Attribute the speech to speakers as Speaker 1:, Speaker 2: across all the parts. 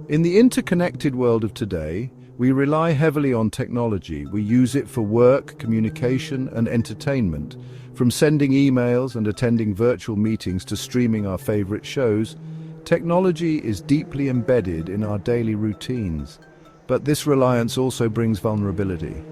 Speaker 1: In the interconnected world of today, we rely heavily on technology. We use it for work, communication, and entertainment. From sending emails and attending virtual meetings to streaming our favorite shows, technology is deeply embedded in our daily routines. But this reliance also brings vulnerability.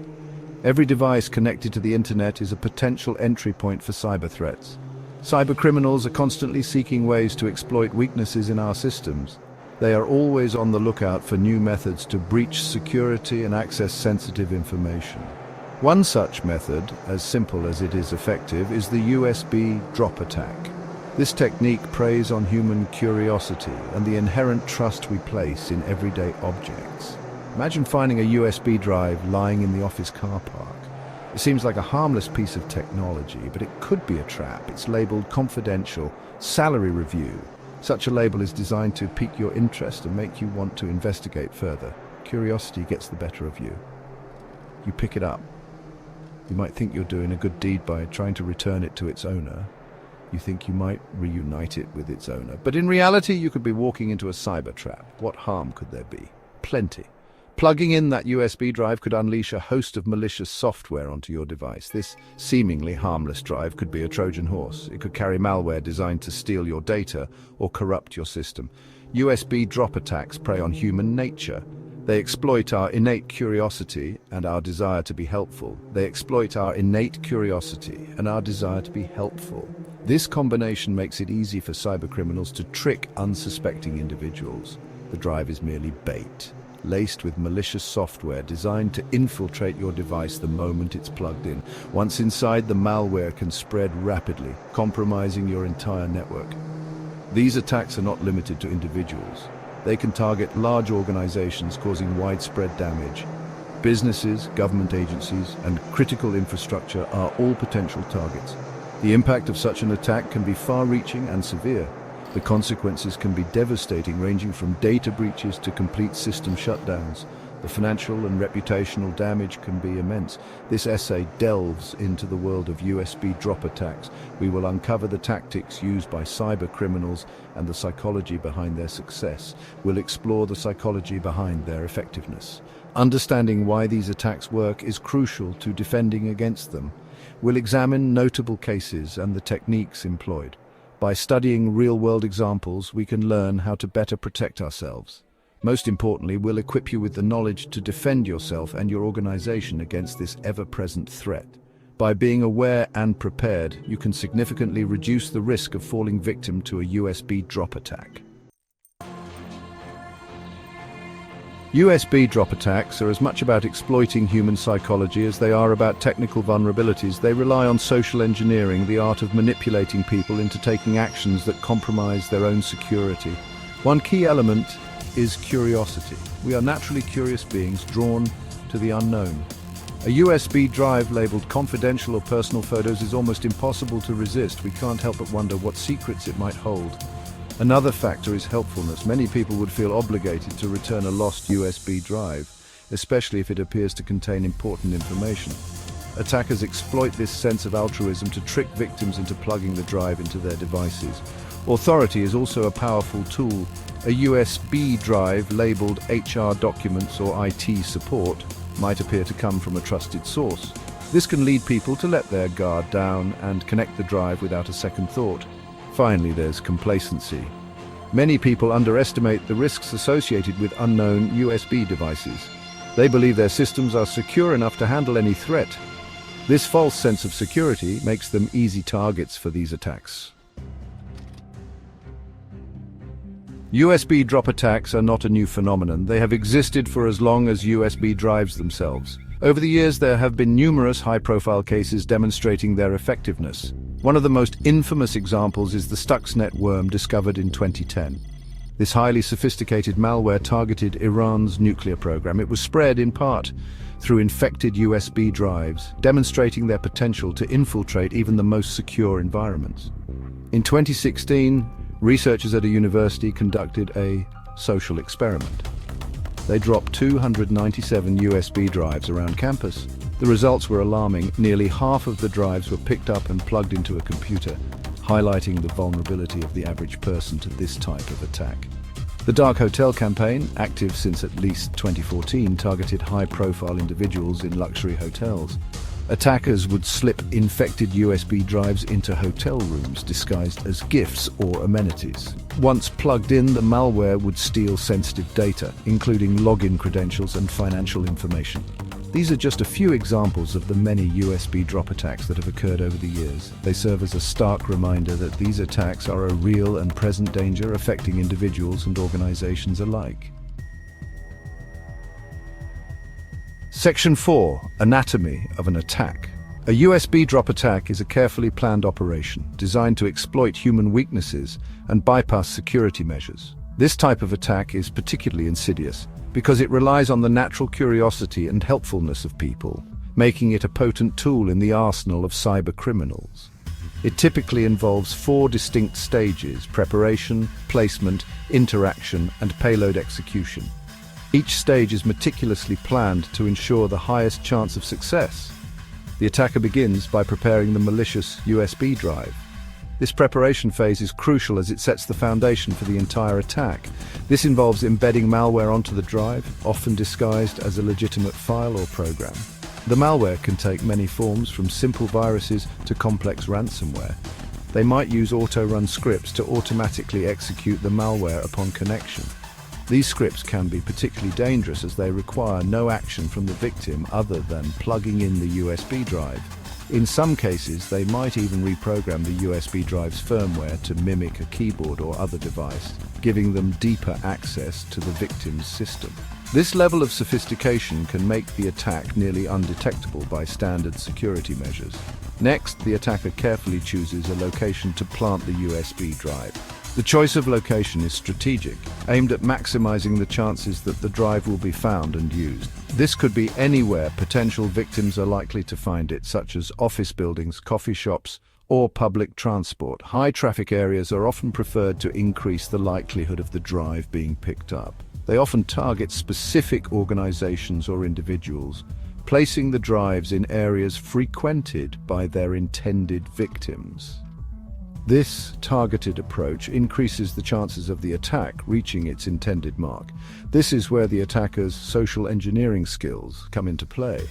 Speaker 1: Every device connected to the internet is a potential entry point for cyber threats. Cybercriminals are constantly seeking ways to exploit weaknesses in our systems. They are always on the lookout for new methods to breach security and access sensitive information. One such method, as simple as it is effective, is the USB drop attack. This technique preys on human curiosity and the inherent trust we place in everyday objects. Imagine finding a USB drive lying in the office car park. It seems like a harmless piece of technology, but it could be a trap. It's labeled confidential, salary review. Such a label is designed to pique your interest and make you want to investigate further. Curiosity gets the better of you. You pick it up. You might think you're doing a good deed by trying to return it to its owner. You think you might reunite it with its owner. But in reality, you could be walking into a cyber trap. What harm could there be? Plenty. Plugging in that USB drive could unleash a host of malicious software onto your device. This seemingly harmless drive could be a Trojan horse. It could carry malware designed to steal your data or corrupt your system. USB drop attacks prey on human nature. They exploit our innate curiosity and our desire to be helpful. This combination makes it easy for cybercriminals to trick unsuspecting individuals. The drive is merely bait, laced with malicious software designed to infiltrate your device the moment it's plugged in. Once inside, the malware can spread rapidly, compromising your entire network. These attacks are not limited to individuals. They can target large organizations, causing widespread damage. Businesses, government agencies, and critical infrastructure are all potential targets. The impact of such an attack can be far-reaching and severe. The consequences can be devastating, ranging from data breaches to complete system shutdowns. The financial and reputational damage can be immense. This essay delves into the world of USB drop attacks. We will uncover the tactics used by cyber criminals and the psychology behind their success. We'll explore the psychology behind their effectiveness. Understanding why these attacks work is crucial to defending against them. We'll examine notable cases and the techniques employed. By studying real-world examples, we can learn how to better protect ourselves. Most importantly, we'll equip you with the knowledge to defend yourself and your organization against this ever-present threat. By being aware and prepared, you can significantly reduce the risk of falling victim to a USB drop attack. USB drop attacks are as much about exploiting human psychology as they are about technical vulnerabilities. They rely on social engineering, the art of manipulating people into taking actions that compromise their own security. One key element is curiosity. We are naturally curious beings drawn to the unknown. A USB drive labeled confidential or personal photos is almost impossible to resist. We can't help but wonder what secrets it might hold. Another factor is helpfulness. Many people would feel obligated to return a lost USB drive, especially if it appears to contain important information. Attackers exploit this sense of altruism to trick victims into plugging the drive into their devices. Authority is also a powerful tool. A USB drive labeled HR documents or IT support might appear to come from a trusted source. This can lead people to let their guard down and connect the drive without a second thought. Finally, there's complacency. Many people underestimate the risks associated with unknown USB devices. They believe their systems are secure enough to handle any threat. This false sense of security makes them easy targets for these attacks. USB drop attacks are not a new phenomenon. They have existed for as long as USB drives themselves. Over the years, there have been numerous high-profile cases demonstrating their effectiveness. One of the most infamous examples is the Stuxnet worm discovered in 2010. This highly sophisticated malware targeted Iran's nuclear program. It was spread in part through infected USB drives, demonstrating their potential to infiltrate even the most secure environments. In 2016, researchers at a university conducted a social experiment. They dropped 297 USB drives around campus. The results were alarming. Nearly half of the drives were picked up and plugged into a computer, highlighting the vulnerability of the average person to this type of attack. The Dark Hotel campaign, active since at least 2014, targeted high-profile individuals in luxury hotels. Attackers would slip infected USB drives into hotel rooms disguised as gifts or amenities. Once plugged in, the malware would steal sensitive data, including login credentials and financial information. These are just a few examples of the many USB drop attacks that have occurred over the years. They serve as a stark reminder that these attacks are a real and present danger affecting individuals and organizations alike. Section 4. Anatomy of an attack. A USB drop attack is a carefully planned operation designed to exploit human weaknesses and bypass security measures. This type of attack is particularly insidious because it relies on the natural curiosity and helpfulness of people, making it a potent tool in the arsenal of cyber criminals. It typically involves 4 distinct stages: preparation, placement, interaction, and payload execution. Each stage is meticulously planned to ensure the highest chance of success. The attacker begins by preparing the malicious USB drive. This preparation phase is crucial as it sets the foundation for the entire attack. This involves embedding malware onto the drive, often disguised as a legitimate file or program. The malware can take many forms, from simple viruses to complex ransomware. They might use auto-run scripts to automatically execute the malware upon connection. These scripts can be particularly dangerous as they require no action from the victim other than plugging in the USB drive. In some cases, they might even reprogram the USB drive's firmware to mimic a keyboard or other device, giving them deeper access to the victim's system. This level of sophistication can make the attack nearly undetectable by standard security measures. Next, the attacker carefully chooses a location to plant the USB drive. The choice of location is strategic, aimed at maximizing the chances that the drive will be found and used. This could be anywhere potential victims are likely to find it, such as office buildings, coffee shops, or public transport. High traffic areas are often preferred to increase the likelihood of the drive being picked up. They often target specific organizations or individuals, placing the drives in areas frequented by their intended victims. This targeted approach increases the chances of the attack reaching its intended mark. This is where the attacker's social engineering skills come into play.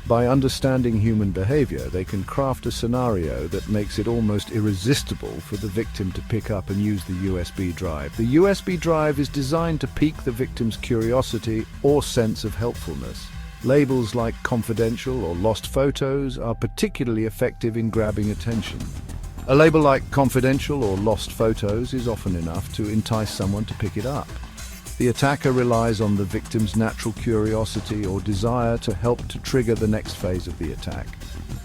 Speaker 1: By understanding human behavior, they can craft a scenario that makes it almost irresistible for the victim to pick up and use the USB drive. The USB drive is designed to pique the victim's curiosity or sense of helpfulness. Labels like confidential or lost photos are particularly effective in grabbing attention. A label like confidential or lost photos is often enough to entice someone to pick it up. The attacker relies on the victim's natural curiosity or desire to help to trigger the next phase of the attack.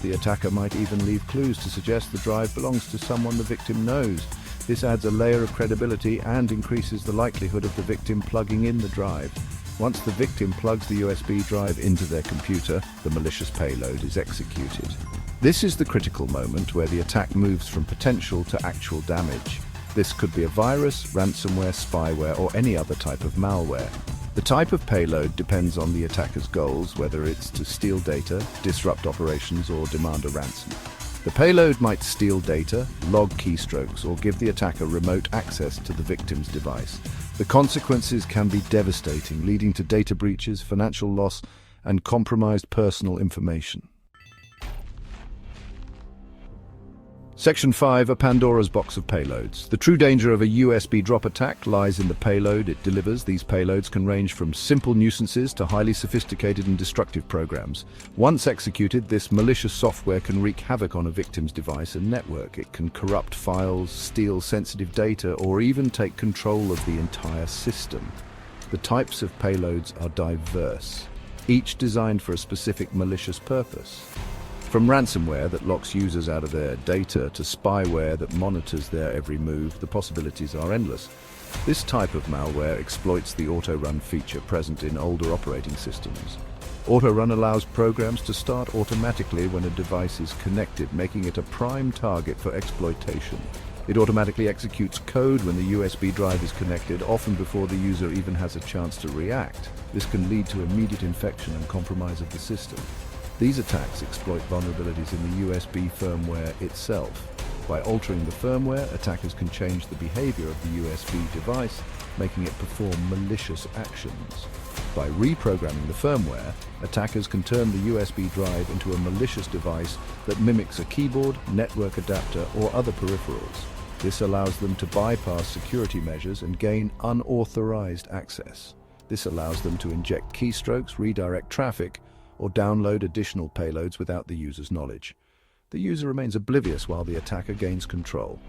Speaker 1: The attacker might even leave clues to suggest the drive belongs to someone the victim knows. This adds a layer of credibility and increases the likelihood of the victim plugging in the drive. Once the victim plugs the USB drive into their computer, the malicious payload is executed. This is the critical moment where the attack moves from potential to actual damage. This could be a virus, ransomware, spyware, or any other type of malware. The type of payload depends on the attacker's goals, whether it's to steal data, disrupt operations, or demand a ransom. The payload might steal data, log keystrokes, or give the attacker remote access to the victim's device. The consequences can be devastating, leading to data breaches, financial loss, and compromised personal information. Section 5. A Pandora's box of payloads. The true danger of a USB drop attack lies in the payload it delivers. These payloads can range from simple nuisances to highly sophisticated and destructive programs. Once executed, this malicious software can wreak havoc on a victim's device and network. It can corrupt files, steal sensitive data, or even take control of the entire system. The types of payloads are diverse, each designed for a specific malicious purpose. From ransomware that locks users out of their data to spyware that monitors their every move, the possibilities are endless. This type of malware exploits the auto-run feature present in older operating systems. Auto-run allows programs to start automatically when a device is connected, making it a prime target for exploitation. It automatically executes code when the USB drive is connected, often before the user even has a chance to react. This can lead to immediate infection and compromise of the system. These attacks exploit vulnerabilities in the USB firmware itself. By altering the firmware, attackers can change the behavior of the USB device, making it perform malicious actions. By reprogramming the firmware, attackers can turn the USB drive into a malicious device that mimics a keyboard, network adapter, or other peripherals. This allows them to bypass security measures and gain unauthorized access. This allows them to inject keystrokes, redirect traffic, or download additional payloads without the user's knowledge. The user remains oblivious while the attacker gains control.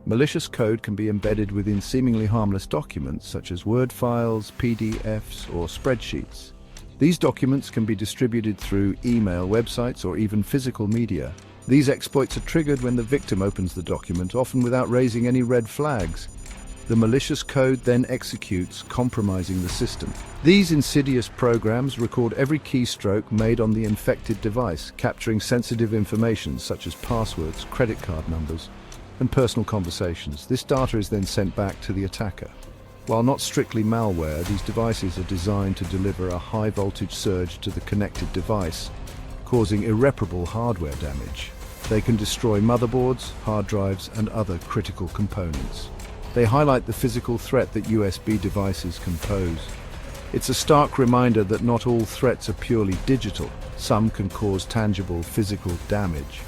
Speaker 1: Malicious code can be embedded within seemingly harmless documents such as Word files, PDFs, or spreadsheets. These documents can be distributed through email, websites, or even physical media. These exploits are triggered when the victim opens the document, often without raising any red flags. The malicious code then executes, compromising the system. These insidious programs record every keystroke made on the infected device, capturing sensitive information such as passwords, credit card numbers, and personal conversations. This data is then sent back to the attacker. While not strictly malware, these devices are designed to deliver a high-voltage surge to the connected device, causing irreparable hardware damage. They can destroy motherboards, hard drives, and other critical components. They highlight the physical threat that USB devices can pose. It's a stark reminder that not all threats are purely digital. Some can cause tangible physical damage.